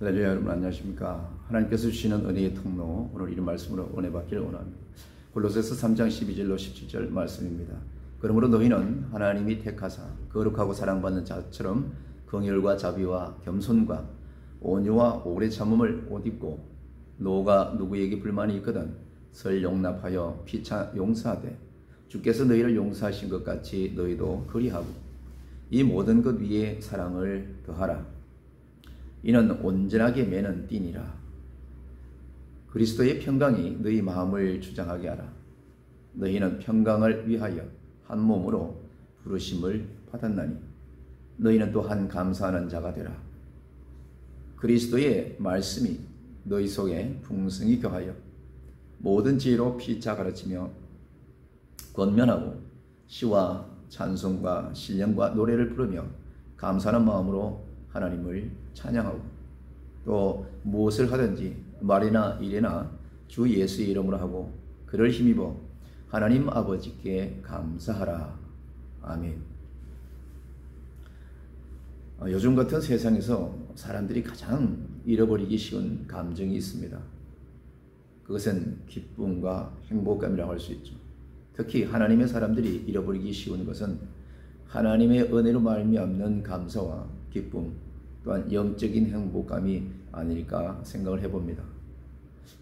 할렐루야. 여러분 안녕하십니까. 하나님께서 주시는 은혜의 통로, 오늘 이런 말씀으로 은혜 받기를 원합니다. 골로새서 3장 12절로 17절 말씀입니다. 그러므로 너희는 하나님이 택하사 거룩하고 사랑받는 자처럼 긍휼과 자비와 겸손과 온유와 오래 참음을 옷 입고, 너가 누구에게 불만이 있거든 설 용납하여 피차 용서하되 주께서 너희를 용서하신 것 같이 너희도 그리하고, 이 모든 것 위에 사랑을 더하라. 이는 온전하게 매는 띠니라. 그리스도의 평강이 너희 마음을 주장하게 하라. 너희는 평강을 위하여 한 몸으로 부르심을 받았나니 너희는 또한 감사하는 자가 되라. 그리스도의 말씀이 너희 속에 풍성히 거하여 모든 지혜로 피차 가르치며 권면하고 시와 찬송과 신령과 노래를 부르며 감사하는 마음으로 하나님을 찬양하고, 또 무엇을 하든지 말이나 일이나 주 예수의 이름으로 하고 그를 힘입어 하나님 아버지께 감사하라. 아멘. 요즘 같은 세상에서 사람들이 가장 잃어버리기 쉬운 감정이 있습니다. 그것은 기쁨과 행복감이라고 할 수 있죠. 특히 하나님의 사람들이 잃어버리기 쉬운 것은 하나님의 은혜로 말미암는 감사와 기쁨, 또한 영적인 행복감이 아닐까 생각을 해봅니다.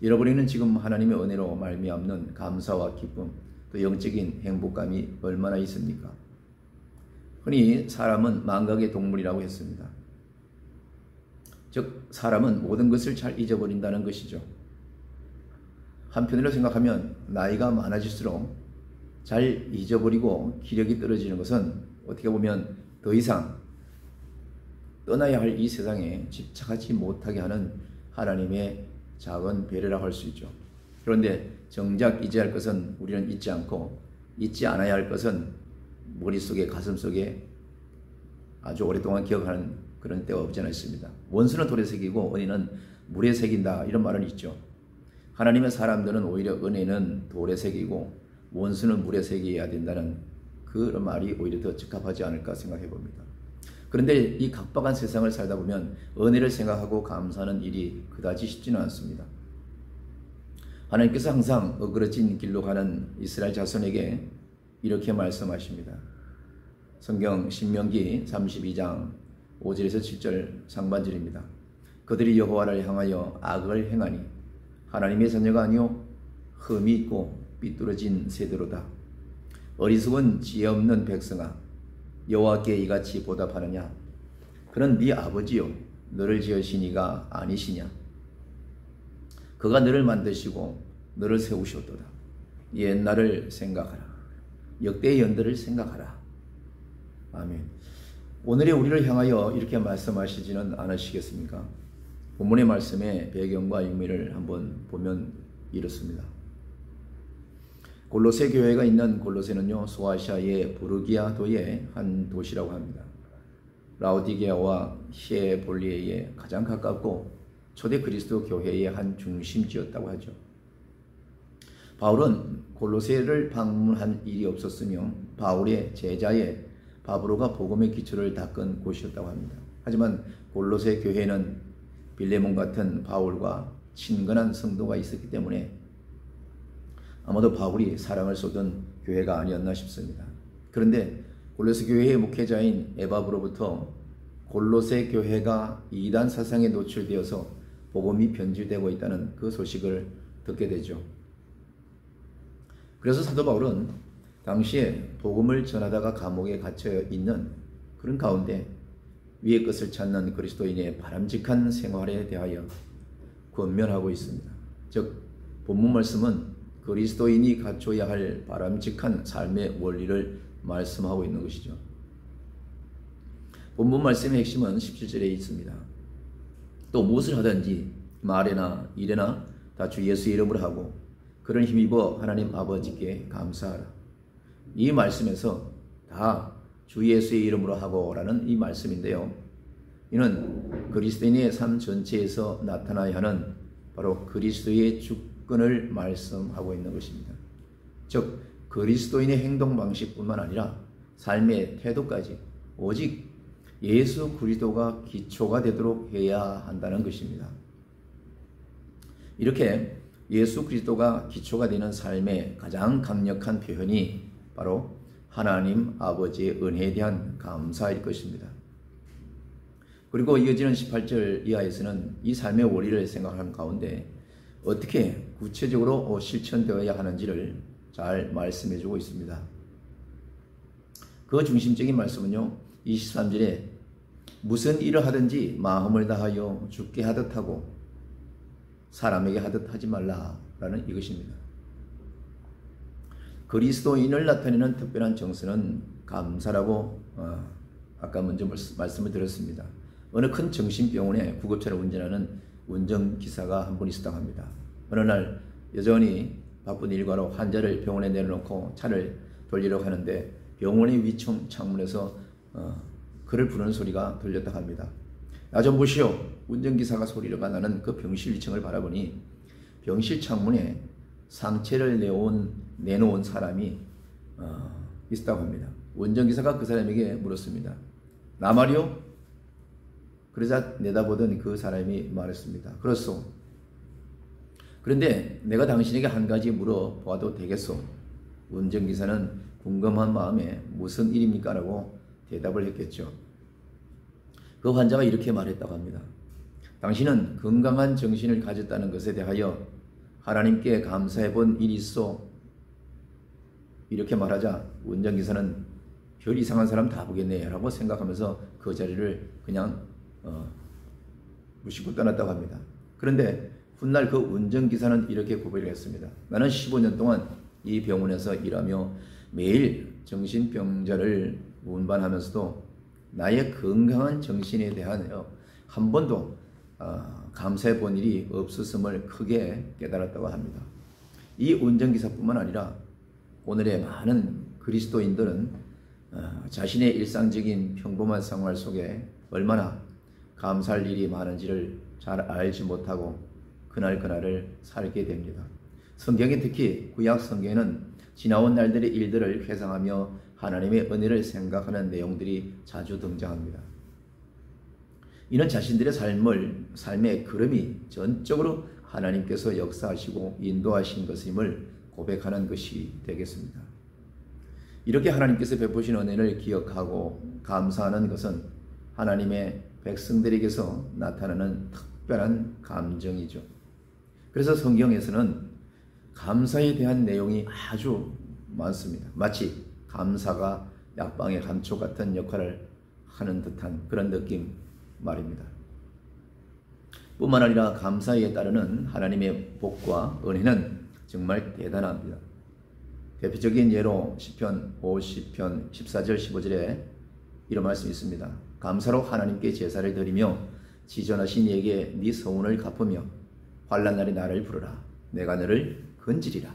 잃어버리는 지금 하나님의 은혜로 말미암는 감사와 기쁨, 또 영적인 행복감이 얼마나 있습니까? 흔히 사람은 망각의 동물이라고 했습니다. 즉, 사람은 모든 것을 잘 잊어버린다는 것이죠. 한편으로 생각하면 나이가 많아질수록 잘 잊어버리고 기력이 떨어지는 것은 어떻게 보면 더 이상 떠나야 할 이 세상에 집착하지 못하게 하는 하나님의 작은 배려라고 할 수 있죠. 그런데 정작 잊어야 할 것은 우리는 잊지 않고, 잊지 않아야 할 것은 머릿속에, 가슴속에 아주 오랫동안 기억하는 그런 때가 없지 않아 있습니다. 원수는 돌에 새기고 은혜는 물에 새긴다, 이런 말은 있죠. 하나님의 사람들은 오히려 은혜는 돌에 새기고 원수는 물에 새겨야 된다는 그런 말이 오히려 더 적합하지 않을까 생각해 봅니다. 그런데 이 각박한 세상을 살다 보면 은혜를 생각하고 감사하는 일이 그다지 쉽지는 않습니다. 하나님께서 항상 어그러진 길로 가는 이스라엘 자손에게 이렇게 말씀하십니다. 성경 신명기 32장 5절에서 7절 상반절입니다. 그들이 여호와를 향하여 악을 행하니 하나님의 자녀가 아니요 흠이 있고 삐뚤어진 세대로다. 어리석은 지혜 없는 백성아, 여호와께 이같이 보답하느냐? 그는 네 아버지요 너를 지으신 이가 아니시냐? 그가 너를 만드시고 너를 세우셨도다. 옛날을 생각하라. 역대의 연들을 생각하라. 아멘. 오늘의 우리를 향하여 이렇게 말씀하시지는 않으시겠습니까? 본문의 말씀의 배경과 의미를 한번 보면 이렇습니다. 골로새 교회가 있는 골로새는요, 소아시아의 부르기아도의 한 도시라고 합니다. 라오디게아와 히에볼리에에 가장 가깝고 초대 그리스도 교회의 한 중심지였다고 하죠. 바울은 골로새를 방문한 일이 없었으며 바울의 제자의 바브로가 복음의 기초를 닦은 곳이었다고 합니다. 하지만 골로새 교회는 빌레몬 같은 바울과 친근한 성도가 있었기 때문에 아마도 바울이 사랑을 쏟은 교회가 아니었나 싶습니다. 그런데 골로새 교회의 목회자인 에바브로부터 골로새 교회가 이단 사상에 노출되어서 복음이 변질되고 있다는 그 소식을 듣게 되죠. 그래서 사도 바울은 당시에 복음을 전하다가 감옥에 갇혀 있는 그런 가운데 위의 것을 찾는 그리스도인의 바람직한 생활에 대하여 권면하고 있습니다. 즉, 본문 말씀은 그리스도인이 갖춰야 할 바람직한 삶의 원리를 말씀하고 있는 것이죠. 본문 말씀의 핵심은 17절에 있습니다. 또 무엇을 하든지 말이나 일이나 다 주 예수의 이름으로 하고 그를 힘입어 하나님 아버지께 감사하라. 이 말씀에서 다 주 예수의 이름으로 하고 라는 이 말씀인데요. 이는 그리스도인의 삶 전체에서 나타나야 하는 바로 그리스도의 주권을 말씀하고 있는 것입니다. 즉, 그리스도인의 행동 방식뿐만 아니라 삶의 태도까지 오직 예수 그리스도가 기초가 되도록 해야 한다는 것입니다. 이렇게 예수 그리스도가 기초가 되는 삶의 가장 강력한 표현이 바로 하나님 아버지의 은혜에 대한 감사일 것입니다. 그리고 이어지는 18절 이하에서는 이 삶의 원리를 생각하는 가운데 어떻게 구체적으로 실천되어야 하는지를 잘 말씀해 주고 있습니다. 그 중심적인 말씀은요, 23절에 무슨 일을 하든지 마음을 다하여 주께 하듯 하고 사람에게 하듯 하지 말라라는 이것입니다. 그리스도인을 나타내는 특별한 정서는 감사라고 아까 먼저 말씀을 드렸습니다. 어느 큰 정신병원에 구급차를 운전하는 운전기사가 한 분 있었다고 합니다. 어느 날 여전히 바쁜 일과로 환자를 병원에 내려놓고 차를 돌리려고 하는데 병원의 위층 창문에서 그를 부르는 소리가 들렸다고 합니다. 나 좀 보시오. 운전기사가 소리가 나는 그 병실 2층을 바라보니 병실 창문에 상체를 내놓은 사람이 있었다고 합니다. 운전기사가 그 사람에게 물었습니다. 나 말이요? 그러자 내다보던 그 사람이 말했습니다. 그렇소. 그런데 내가 당신에게 한 가지 물어봐도 되겠소? 운전기사는 궁금한 마음에 무슨 일입니까? 라고 대답을 했겠죠. 그 환자가 이렇게 말했다고 합니다. 당신은 건강한 정신을 가졌다는 것에 대하여 하나님께 감사해 본 일이 있어? 이렇게 말하자 운전기사는 별 이상한 사람 다 보겠네 라고 생각하면서 그 자리를 그냥 무심코 떠났다고 합니다. 그런데 훗날 그 운전기사는 이렇게 고백을 했습니다. 나는 15년 동안 이 병원에서 일하며 매일 정신병자를 운반하면서도 나의 건강한 정신에 대한 한 번도 감사해 본 일이 없었음을 크게 깨달았다고 합니다. 이 운전기사뿐만 아니라 오늘의 많은 그리스도인들은 자신의 일상적인 평범한 생활 속에 얼마나 감사할 일이 많은지를 잘 알지 못하고 그날그날을 살게 됩니다. 성경에 특히 구약 성경에는 지나온 날들의 일들을 회상하며 하나님의 은혜를 생각하는 내용들이 자주 등장합니다. 이는 자신들의 삶의 걸음이 전적으로 하나님께서 역사하시고 인도하신 것임을 고백하는 것이 되겠습니다. 이렇게 하나님께서 베푸신 은혜를 기억하고 감사하는 것은 하나님의 백성들에게서 나타나는 특별한 감정이죠. 그래서 성경에서는 감사에 대한 내용이 아주 많습니다. 마치 감사가 약방의 감초 같은 역할을 하는 듯한 그런 느낌 말입니다. 뿐만 아니라 감사에 따르는 하나님의 복과 은혜는 정말 대단합니다. 대표적인 예로 시편 50편 14절 15절에 이런 말씀이 있습니다. 감사로 하나님께 제사를 드리며 지존하신 이에게 네 서운을 갚으며 환난 날에 나를 부르라. 내가 너를 건지리라.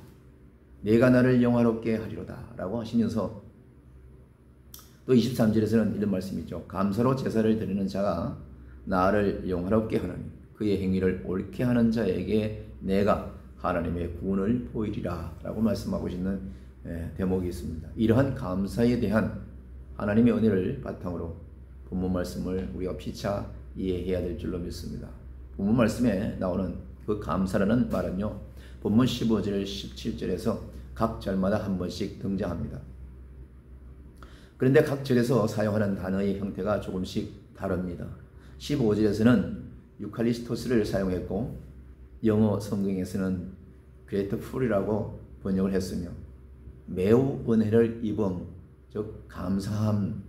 내가 나를 영화롭게 하리로다 라고 하시면서 또 23절에서는 이런 말씀이 있죠. 감사로 제사를 드리는 자가 나를 영화롭게 하나니 그의 행위를 옳게 하는 자에게 내가 하나님의 구원을 보이리라 라고 말씀하고 있는 대목이 있습니다. 이러한 감사에 대한 하나님의 은혜를 바탕으로 본문 말씀을 우리가 피차 이해해야 될 줄로 믿습니다. 본문 말씀에 나오는 그 감사라는 말은요, 본문 15절 17절에서 각 절마다 한 번씩 등장합니다. 그런데 각 절에서 사용하는 단어의 형태가 조금씩 다릅니다. 15절에서는 유칼리스토스를 사용했고 영어 성경에서는 grateful이라고 번역을 했으며 매우 은혜를 입음, 즉 감사하는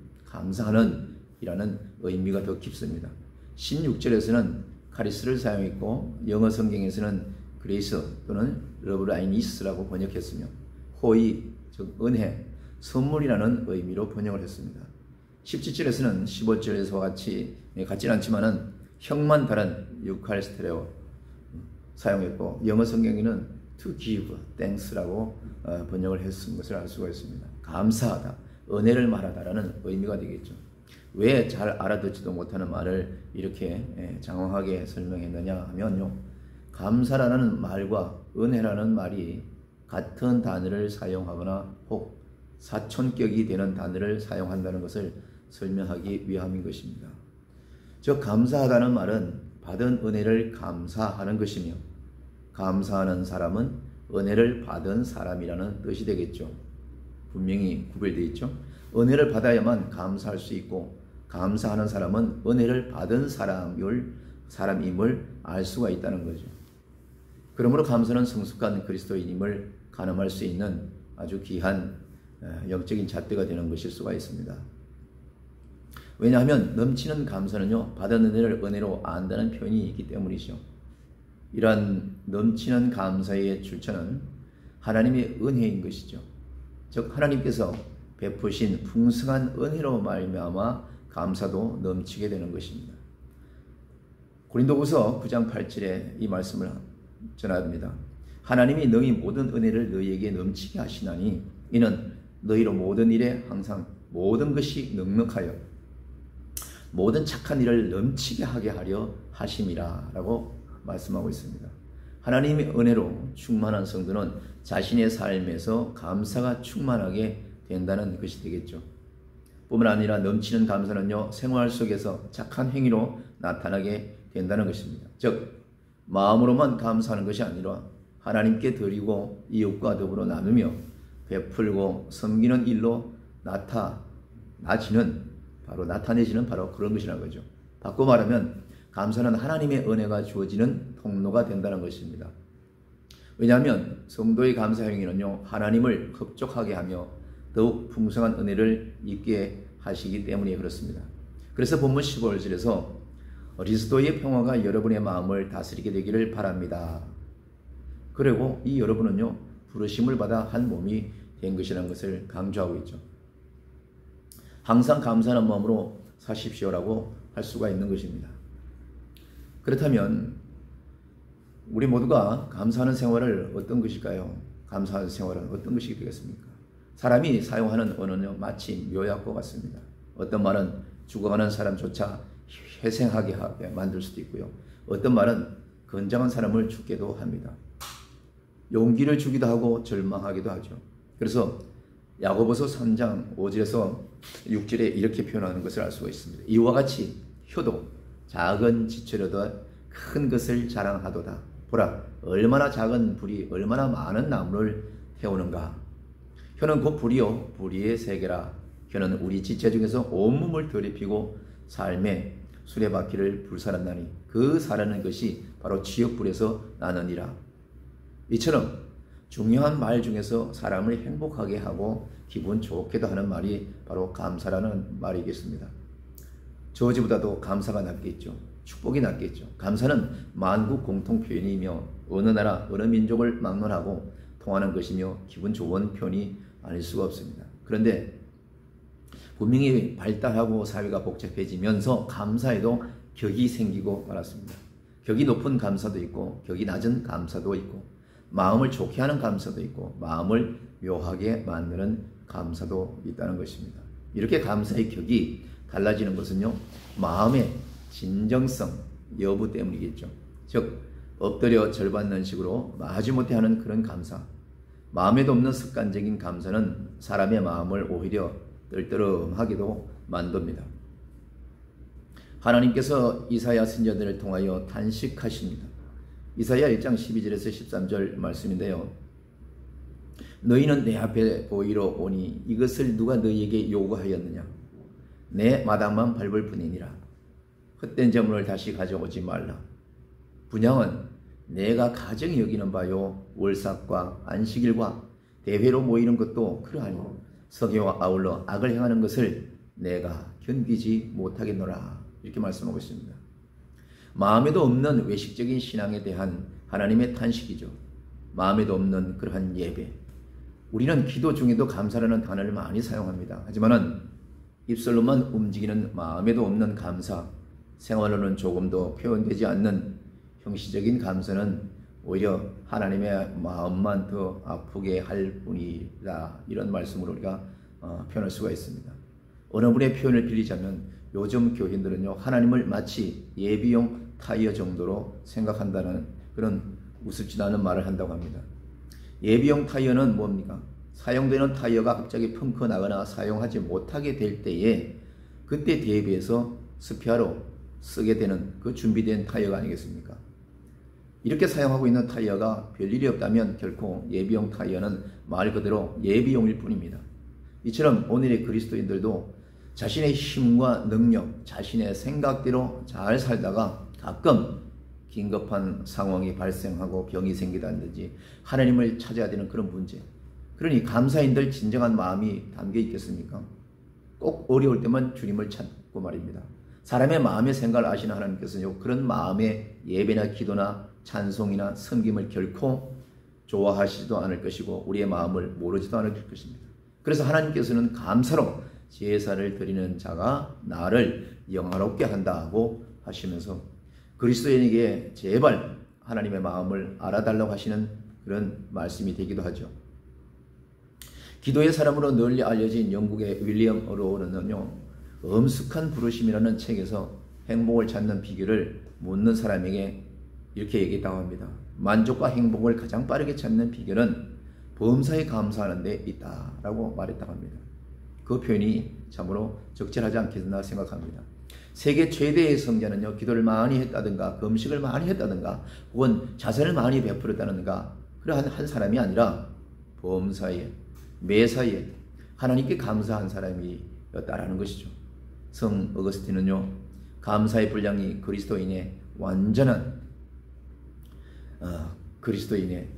이라는 의미가 더 깊습니다. 16절에서는 카리스를 사용했고 영어 성경에서는 그레이스 또는 러브라이니스라고 번역했으며 호의, 즉 은혜, 선물이라는 의미로 번역을 했습니다. 17절에서는 15절에서와 같지는 않지만은 형만 다른 유칼스테레오 사용했고 영어 성경에는 to give thanks라고 번역을 했은 것을 알 수가 있습니다. 감사하다, 은혜를 말하다라는 의미가 되겠죠. 왜 잘 알아듣지도 못하는 말을 이렇게 장황하게 설명했느냐 하면요, 감사라는 말과 은혜라는 말이 같은 단어를 사용하거나 혹 사촌격이 되는 단어를 사용한다는 것을 설명하기 위함인 것입니다. 즉 감사하다는 말은 받은 은혜를 감사하는 것이며 감사하는 사람은 은혜를 받은 사람이라는 뜻이 되겠죠. 분명히 구별되어 있죠. 은혜를 받아야만 감사할 수 있고 감사하는 사람은 은혜를 받은 사람임을 알 수가 있다는 거죠. 그러므로 감사는 성숙한 그리스도인임을 가늠할 수 있는 아주 귀한 영적인 잣대가 되는 것일 수가 있습니다. 왜냐하면 넘치는 감사는요, 받은 은혜를 은혜로 안다는 표현이 있기 때문이죠. 이러한 넘치는 감사의 출처는 하나님의 은혜인 것이죠. 즉 하나님께서 베푸신 풍성한 은혜로 말미암아 감사도 넘치게 되는 것입니다. 고린도후서 9장 8절에 이 말씀을 전합니다. 하나님이 너희 모든 은혜를 너희에게 넘치게 하시나니 이는 너희로 모든 일에 항상 모든 것이 넉넉하여 모든 착한 일을 넘치게 하게 하려 하심이라 라고 말씀하고 있습니다. 하나님의 은혜로 충만한 성도는 자신의 삶에서 감사가 충만하게 된다는 것이 되겠죠. 뿐만 아니라 넘치는 감사는요, 생활 속에서 착한 행위로 나타나게 된다는 것입니다. 즉 마음으로만 감사하는 것이 아니라 하나님께 드리고 이웃과 더불어 나누며 베풀고 섬기는 일로 나타내지는 바로 그런 것이라는 거죠. 바꿔 말하면 감사는 하나님의 은혜가 주어지는 통로가 된다는 것입니다. 왜냐하면 성도의 감사 행위는요, 하나님을 흡족하게 하며 더욱 풍성한 은혜를 입게 하시기 때문에 그렇습니다. 그래서 본문 15절에서 그리스도의 평화가 여러분의 마음을 다스리게 되기를 바랍니다. 그리고 이 여러분은요, 부르심을 받아 한 몸이 된 것이라는 것을 강조하고 있죠. 항상 감사하는 마음으로 사십시오라고 할 수가 있는 것입니다. 그렇다면 우리 모두가 감사하는 생활을 어떤 것일까요? 감사하는 생활은 어떤 것이 되겠습니까? 사람이 사용하는 언어는 마치 묘약과 같습니다. 어떤 말은 죽어가는 사람조차 회생하게 만들 수도 있고요. 어떤 말은 건장한 사람을 죽게도 합니다. 용기를 주기도 하고 절망하기도 하죠. 그래서 야고보서 3장 5절에서 6절에 이렇게 표현하는 것을 알 수가 있습니다. 이와 같이 혀도 작은 지체로도 큰 것을 자랑하도다. 보라, 얼마나 작은 불이 얼마나 많은 나무를 태우는가. 혀는 곧 불이요 불의의 세계라. 혀는 우리 지체 중에서 온몸을 더럽히고 삶의 수레바퀴를 불살았나니 그 사라는 것이 바로 지옥불에서 나느니라. 이처럼 중요한 말 중에서 사람을 행복하게 하고 기분 좋게도 하는 말이 바로 감사라는 말이겠습니다. 저지보다도 감사가 낫겠죠. 축복이 낫겠죠. 감사는 만국 공통 표현이며 어느 나라 어느 민족을 막론하고 통하는 것이며 기분 좋은 표현이 아닐 수가 없습니다. 그런데 분명히 발달하고 사회가 복잡해지면서 감사에도 격이 생기고 말았습니다. 격이 높은 감사도 있고 격이 낮은 감사도 있고 마음을 좋게 하는 감사도 있고 마음을 묘하게 만드는 감사도 있다는 것입니다. 이렇게 감사의 격이 달라지는 것은요, 마음의 진정성 여부 때문이겠죠. 즉 엎드려 절받는 식으로 마지못해 하는 그런 감사, 마음에도 없는 습관적인 감사는 사람의 마음을 오히려 떨떠름하게도 만듭니다. 하나님께서 이사야 선지자들을 통하여 탄식하십니다. 이사야 1장 12절에서 13절 말씀인데요. 너희는 내 앞에 보이러 오니 이것을 누가 너희에게 요구하였느냐. 내 마당만 밟을 뿐이니라. 헛된 재물을 다시 가져오지 말라. 분향은 내가 가정히 여기는 바요 월삭과 안식일과 대회로 모이는 것도 그러하니 서기와 아울러 악을 행하는 것을 내가 견디지 못하겠노라. 이렇게 말씀하고 있습니다. 마음에도 없는 외식적인 신앙에 대한 하나님의 탄식이죠. 마음에도 없는 그러한 예배. 우리는 기도 중에도 감사라는 단어를 많이 사용합니다. 하지만은 입술로만 움직이는 마음에도 없는 감사, 생활로는 조금도 표현되지 않는 형식적인 감사는 오히려 하나님의 마음만 더 아프게 할 뿐이다. 이런 말씀으로 우리가 표현할 수가 있습니다. 어느 분의 표현을 빌리자면 요즘 교인들은요, 하나님을 마치 예비용 타이어 정도로 생각한다는 그런 우습지 않은 말을 한다고 합니다. 예비용 타이어는 뭡니까? 사용되는 타이어가 갑자기 펑크 나거나 사용하지 못하게 될 때에 그때 대비해서 스피아로 쓰게 되는 그 준비된 타이어가 아니겠습니까? 이렇게 사용하고 있는 타이어가 별일이 없다면 결코 예비용 타이어는 말 그대로 예비용일 뿐입니다. 이처럼 오늘의 그리스도인들도 자신의 힘과 능력, 자신의 생각대로 잘 살다가 가끔 긴급한 상황이 발생하고 병이 생기다든지 하나님을 찾아야 되는 그런 문제. 그러니 감사인들 진정한 마음이 담겨 있겠습니까? 꼭 어려울 때만 주님을 찾고 말입니다. 사람의 마음의 생각을 아시는 하나님께서는 그런 마음의 예배나 기도나 찬송이나 섬김을 결코 좋아하시지도 않을 것이고 우리의 마음을 모르지도 않을 것입니다. 그래서 하나님께서는 감사로 제사를 드리는 자가 나를 영화롭게 한다고 하시면서 그리스도인에게 제발 하나님의 마음을 알아달라고 하시는 그런 말씀이 되기도 하죠. 기도의 사람으로 널리 알려진 영국의 윌리엄 로우는요, 엄숙한 부르심이라는 책에서 행복을 찾는 비결을 묻는 사람에게 이렇게 얘기했다고 합니다. 만족과 행복을 가장 빠르게 찾는 비결은 범사에 감사하는 데 있다라고 말했다고 합니다. 그 표현이 참으로 적절하지 않겠나 생각합니다. 세계 최대의 성자는요, 기도를 많이 했다든가 금식을 많이 했다든가 혹은 자선을 많이 베풀었다든가 그러한 한 사람이 아니라 범사에 매사에 하나님께 감사한 사람이었다라는 것이죠. 성 어거스틴은요, 감사의 분량이 그리스도인의 완전한 그리스도인의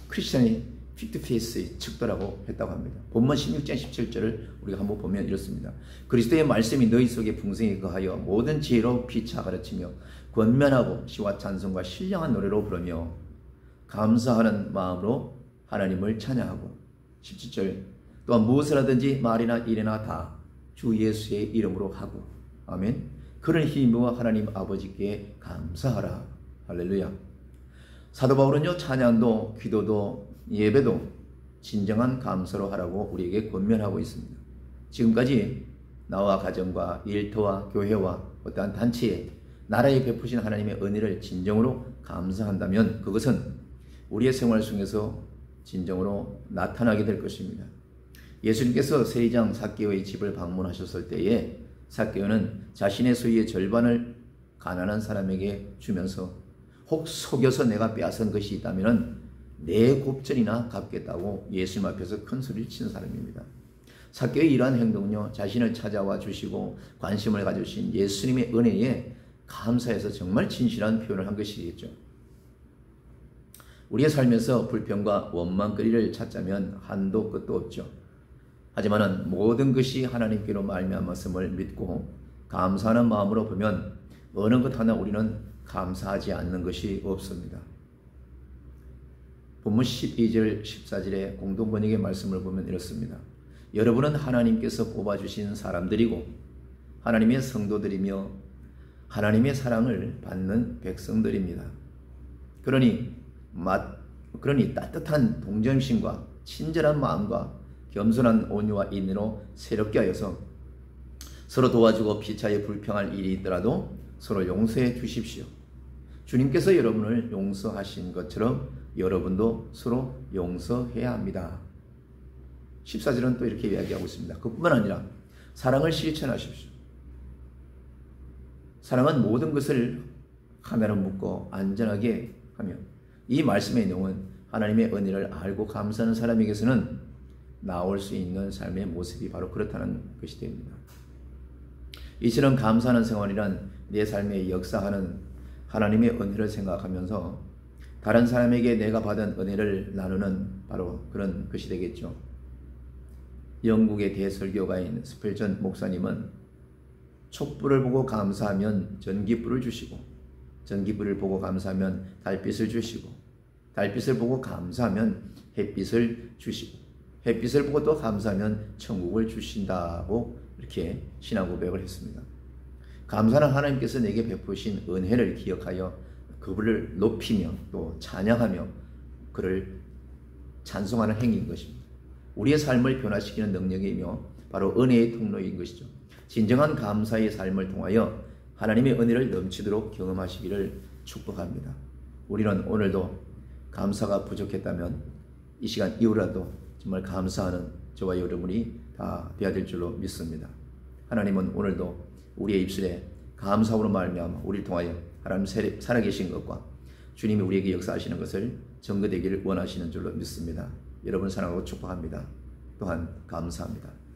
크리스천의 픽트페이스의 척도라고 했다고 합니다. 본문 16장 17절을 우리가 한번 보면 이렇습니다. 그리스도의 말씀이 너희 속에 풍성히 거하여 모든 지혜로 피차 가르치며 권면하고 시와 찬송과 신령한 노래로 부르며 감사하는 마음으로 하나님을 찬양하고 17절 또한 무엇을 하든지 말이나 일이나 다 주 예수의 이름으로 하고 아멘. 그런 힘과 하나님 아버지께 감사하라. 할렐루야. 사도 바울은요, 찬양도 기도도 예배도 진정한 감사로 하라고 우리에게 권면하고 있습니다. 지금까지 나와 가정과 일터와 교회와 어떠한 단체에 나라에 베푸신 하나님의 은혜를 진정으로 감사한다면 그것은 우리의 생활 속에서 진정으로 나타나게 될 것입니다. 예수님께서 세리장 삭개오의 집을 방문하셨을 때에 삭개오는 자신의 소유의 절반을 가난한 사람에게 주면서 혹 속여서 내가 빼앗은 것이 있다면 내 곱절이나 갚겠다고 예수님 앞에서 큰 소리를 치는 사람입니다. 삭개오의 이러한 행동은요, 자신을 찾아와 주시고 관심을 가져주신 예수님의 은혜에 감사해서 정말 진실한 표현을 한 것이겠죠. 우리의 삶에서 불평과 원망거리를 찾자면 한도 끝도 없죠. 하지만 모든 것이 하나님께로 말미암았음을 믿고 감사하는 마음으로 보면 어느 것 하나 우리는 감사하지 않는 것이 없습니다. 본문 12절 14절의 공동번역의 말씀을 보면 이렇습니다. 여러분은 하나님께서 뽑아주신 사람들이고 하나님의 성도들이며 하나님의 사랑을 받는 백성들입니다. 그러니 따뜻한 동정심과 친절한 마음과 겸손한 온유와 인내로 새롭게 하여서 서로 도와주고 피차에 불평할 일이 있더라도 서로 용서해 주십시오. 주님께서 여러분을 용서하신 것처럼 여러분도 서로 용서해야 합니다. 14절은 또 이렇게 이야기하고 있습니다. 그뿐만 아니라 사랑을 실천하십시오. 사랑은 모든 것을 하나로 묶고 안전하게 하며 이 말씀의 내용은 하나님의 은혜를 알고 감사하는 사람에게서는 나올 수 있는 삶의 모습이 바로 그렇다는 것이 됩니다. 이처럼 감사하는 생활이란 내 삶에 역사하는 하나님의 은혜를 생각하면서 다른 사람에게 내가 받은 은혜를 나누는 바로 그런 것이 되겠죠. 영국의 대설교가인 스펠전 목사님은 촛불을 보고 감사하면 전기불을 주시고 전기불을 보고 감사하면 달빛을 주시고 달빛을 보고 감사하면 햇빛을 주시고 햇빛을 보고 또 감사하면 천국을 주신다고 이렇게 신앙 고백을 했습니다. 감사는 하나님께서 내게 베푸신 은혜를 기억하여 그분을 높이며 또 찬양하며 그를 찬송하는 행위인 것입니다. 우리의 삶을 변화시키는 능력이며 바로 은혜의 통로인 것이죠. 진정한 감사의 삶을 통하여 하나님의 은혜를 넘치도록 경험하시기를 축복합니다. 우리는 오늘도 감사가 부족했다면 이 시간 이후라도 정말 감사하는 저와 여러분이 다 되어야 될 줄로 믿습니다. 하나님은 오늘도 우리의 입술에 감사함으로 말미암아 우리를 통하여 하나님 살아계신 것과 주님이 우리에게 역사하시는 것을 증거되기를 원하시는 줄로 믿습니다. 여러분 사랑하고 축복합니다. 또한 감사합니다.